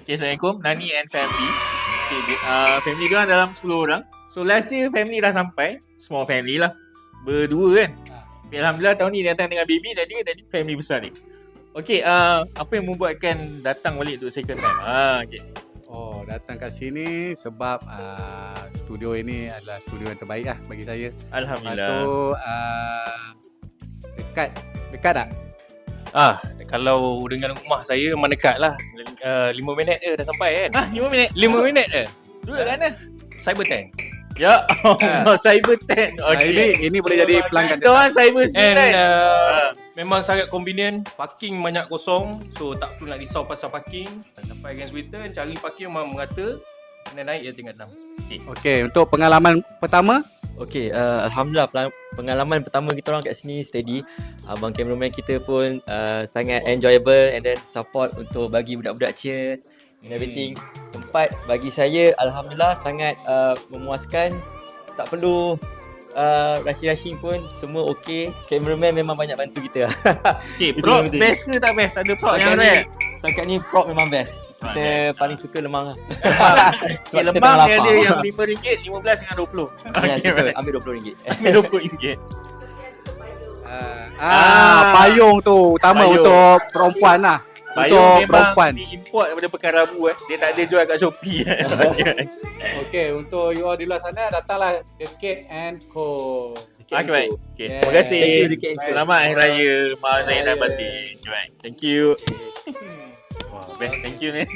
Okay, Assalamualaikum. Nani and family. Okay, family dia orang dalam 10 orang. So last year family dah sampai. Small family lah. Berdua kan. Okay, Alhamdulillah tahun ni datang dengan baby dan family besar ni. Okay, apa yang membuatkan datang balik untuk second time? Okay. Oh, datang kat sini sebab studio ini adalah studio yang terbaik lah bagi saya. Alhamdulillah. Lepas tu dekat tak? Kalau dengan rumah saya memang dekat lah. 5 minit dah sampai kan. 5 minit? 5 minit Duduk kat mana? Cyber 10. Ya Allah, Cyber 10. Okay. Ini boleh jadi pelanggan Kita orang Cyber 9. And memang sangat convenient. Parking banyak kosong. So tak perlu nak risau pasal parking. Sampai Against Witten, cari parking memang merata. Kena naik je tingkat 6. Okey, untuk pengalaman pertama, Okay, Alhamdulillah pengalaman pertama kita orang kat sini steady. Abang cameraman kita pun sangat enjoyable and then support untuk bagi budak-budak cheers and everything. Tempat bagi saya Alhamdulillah sangat memuaskan. Tak perlu rushing pun, semua okey. Cameraman memang banyak bantu kita. Okay, Itu prop yang penting. best ke tak best? Ada prop yang rare? Setakat ni prop memang best. Kita paling suka lemang lah. Okay, Sebab kita lemang tengah dia lapar. ada yang RM5, 15 dengan 20. Ya, betul. Ambil RM20. Ambil RM20. payung tu utama Payung. untuk perempuan lah. Payung Untuk memang perempuan. diimport daripada Pekan Rabu Dia tak ada jual kat Shopee. Okey, untuk you all di luar sana, datanglah The Cake and Co. Okay, baik. Okay, Yeah. terima kasih. Thank you, The Cake and Co. Selamat Hari Raya Maaf Zainal Raya. Batin. Thank you. Wah, best. Thank you, man.